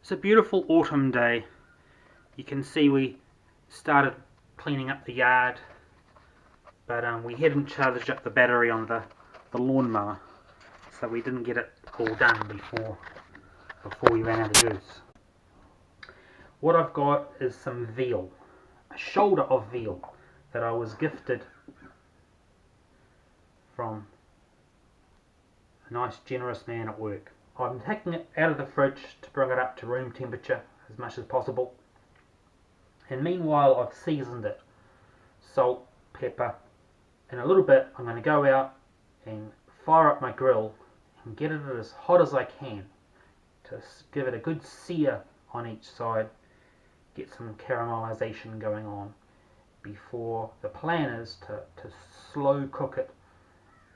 It's a beautiful autumn day. You can see we started cleaning up the yard, but we hadn't charged up the battery on the lawnmower, so we didn't get it all done before we ran out of juice. What I've got is some veal, a shoulder of veal that I was gifted from a nice generous man at work. I'm taking it out of the fridge to bring it up to room temperature as much as possible, and meanwhile I've seasoned it, salt, pepper, and a little bit I'm going to go out and fire up my grill and get it as hot as I can to give it a good sear on each side, get some caramelization going on before the plan is to slow cook it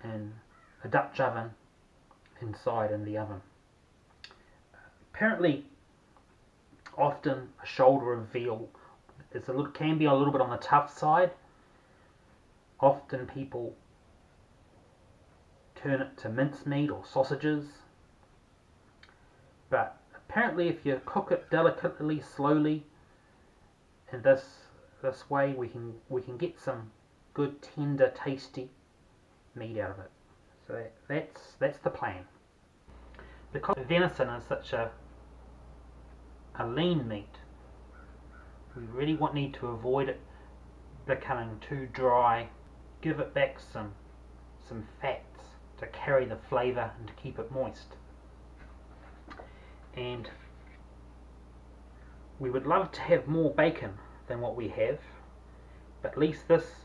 in a Dutch oven inside in the oven. Apparently, often a shoulder of veal can be a little bit on the tough side. Often people turn it to mincemeat or sausages, but apparently if you cook it delicately, slowly, in this way we can get some good, tender, tasty meat out of it. So that's the plan. Because venison is such a lean meat, we really need to avoid it becoming too dry. Give it back some fats to carry the flavour and to keep it moist. And we would love to have more bacon than what we have, but at least this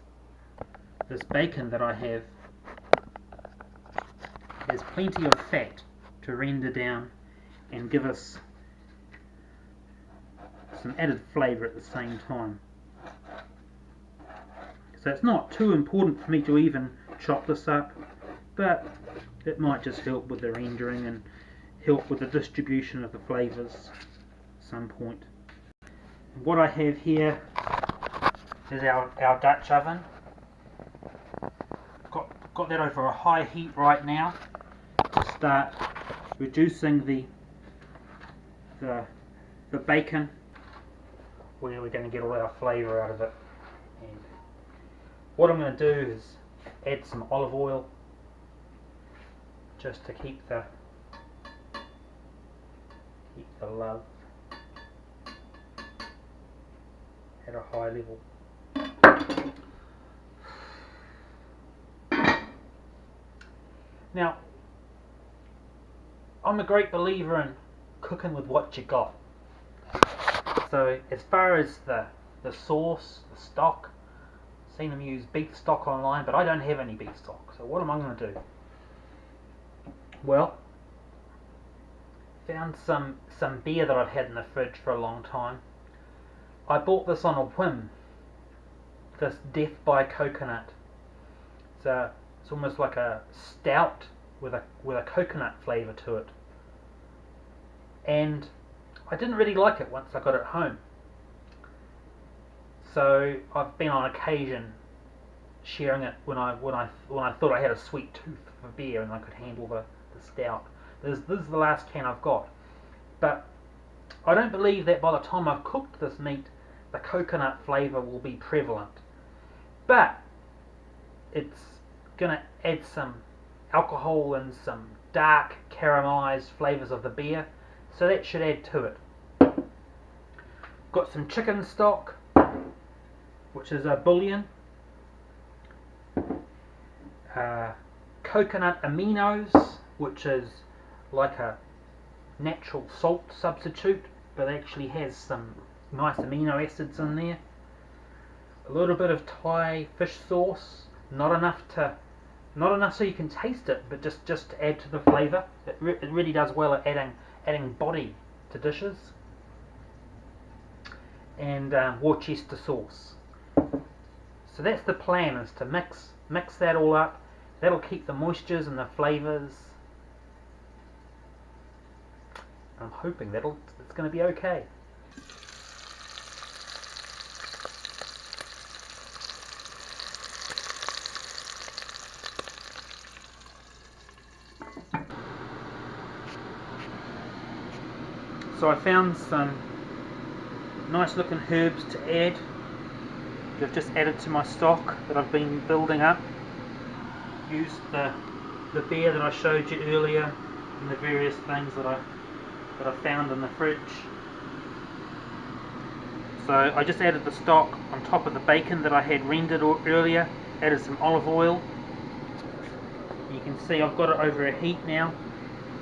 bacon that I have has plenty of fat to render down and give us some added flavour at the same time. So it's not too important for me to even chop this up, but it might just help with the rendering and help with the distribution of the flavours at some point. And what I have here is our Dutch oven. Got that over a high heat right now to start reducing the bacon, where we're going to get all our flavour out of it. And what I'm going to do is add some olive oil just to keep the love at a high level. Now, I'm a great believer in cooking with what you got. So as far as the sauce, the stock, I've seen them use beef stock online, but I don't have any beef stock. So what am I going to do? Well, found some beer that I've had in the fridge for a long time. I bought this on a whim. This Death by Coconut. It's almost like a stout with a coconut flavour to it. And I didn't really like it once I got it home. So I've been on occasion sharing it when I thought I had a sweet tooth for beer and I could handle the stout. This is the last can I've got. But I don't believe that by the time I've cooked this meat, the coconut flavour will be prevalent. But it's going to add some alcohol and some dark caramelised flavours of the beer, so that should add to it. Got some chicken stock, which is a bouillon, coconut aminos, which is like a natural salt substitute, but actually has some nice amino acids in there. A little bit of Thai fish sauce, not enough so you can taste it, but just to add to the flavour. It really does well at adding body to dishes. And Worcester sauce. So that's the plan, is to mix that all up. That'll keep the moistures and the flavours. I'm hoping it's going to be okay. So I found some nice looking herbs to add. That I've just added to my stock that I've been building up. Used the beer that I showed you earlier and the various things that I found in the fridge. So I just added the stock on top of the bacon that I had rendered earlier. Added some olive oil. You can see I've got it over a heat now.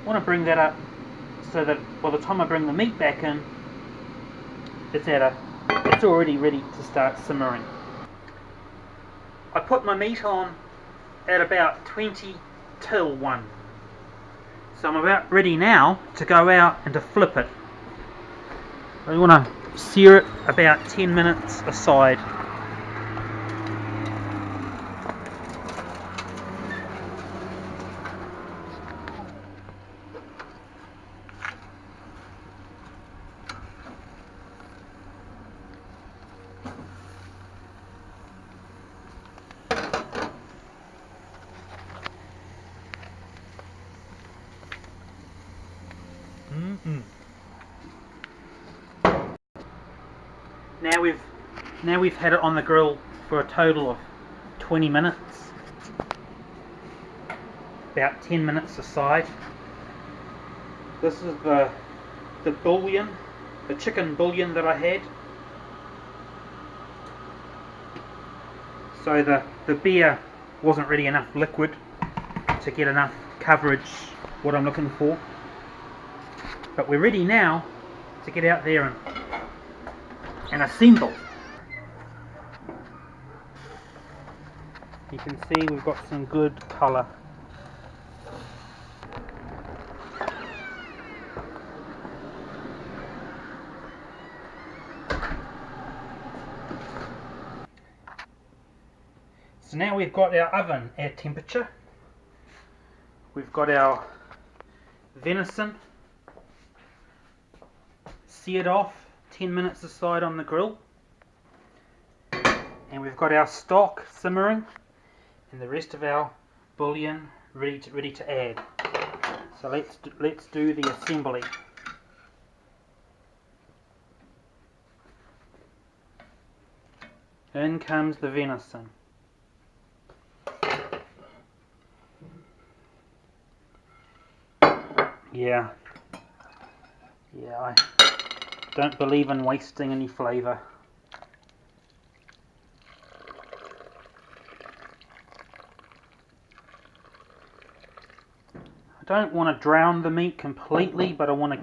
I want to bring that up so that by the time I bring the meat back in, it's already ready to start simmering. I put my meat on at about 20 till 1. So I'm about ready now to go out and to flip it. I want to sear it about 10 minutes aside. Now we've had it on the grill for a total of 20 minutes. About 10 minutes aside. This is the bouillon, the chicken bouillon that I had. So the beer wasn't really enough liquid to get enough coverage, what I'm looking for. But we're ready now to get out there and assemble. You can see we've got some good colour. So now we've got our oven at temperature. We've got our venison seared off, 10 minutes aside on the grill. And we've got our stock simmering and the rest of our bouillon ready to add. So let's do the assembly. In comes the venison. Yeah, I don't believe in wasting any flavour. I don't want to drown the meat completely, but I want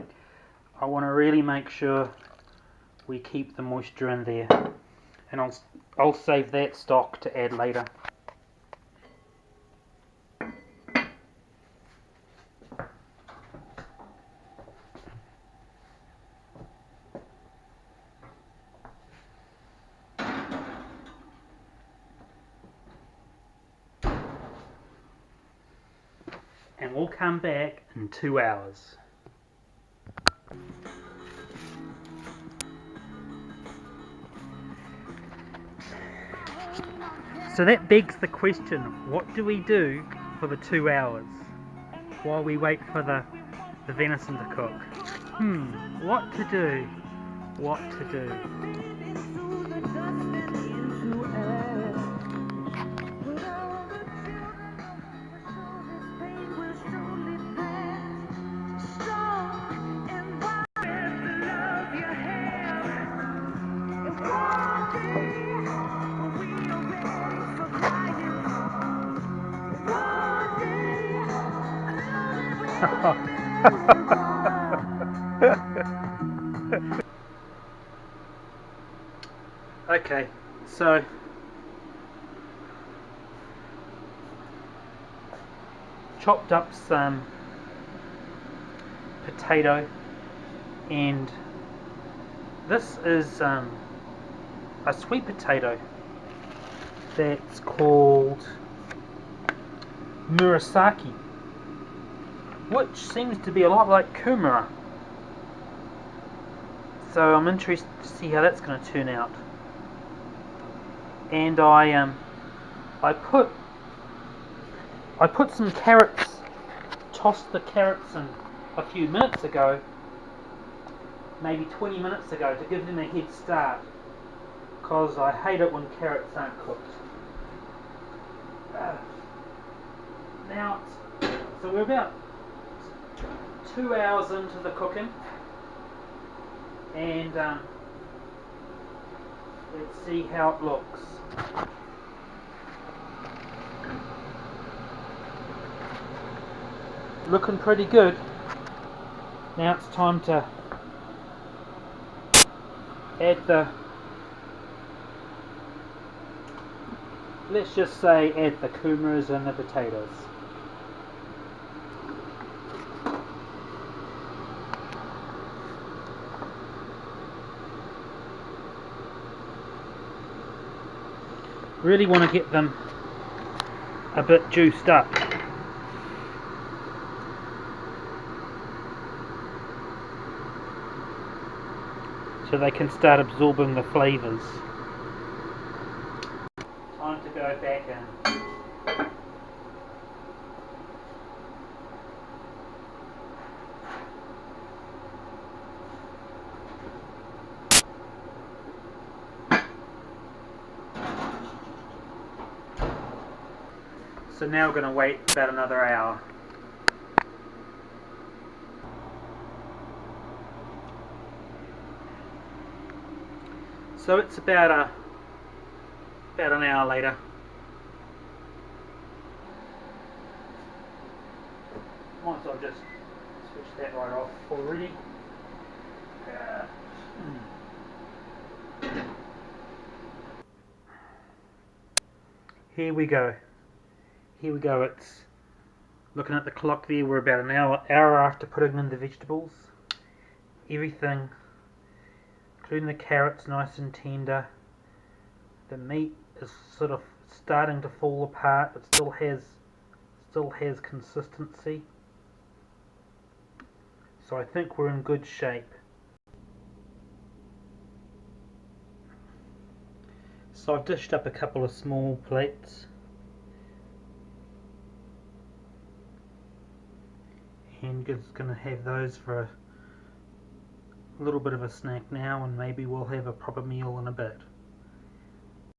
to really make sure we keep the moisture in there, and I'll save that stock to add later. And we'll come back in 2 hours. So that begs the question, what do we do for the 2 hours while we wait for the venison to cook? What to do? What to do? Okay, so chopped up some potato, and this is a sweet potato that's called murasaki, which seems to be a lot like kumara. So I'm interested to see how that's going to turn out. And I put some carrots, tossed the carrots in a few minutes ago, maybe 20 minutes ago to give them a head start, because I hate it when carrots aren't cooked. Now, so we're about 2 hours into the cooking, and let's see how it looks. Looking pretty good. Now it's time to add the, let's just say add the kumaras and the potatoes. Really want to get them a bit juiced up. So they can start absorbing the flavours. Time to go back in. So now we're going to wait about another hour. So it's about an hour later. Might as well just switch that right off already. Here we go. Here we go. It's looking at the clock there. We're about an hour after putting in the vegetables. Everything, including the carrots, nice and tender. The meat is sort of starting to fall apart, but still has consistency. So I think we're in good shape. So I've dished up a couple of small plates. And just going to have those for a little bit of a snack now, and maybe we'll have a proper meal in a bit.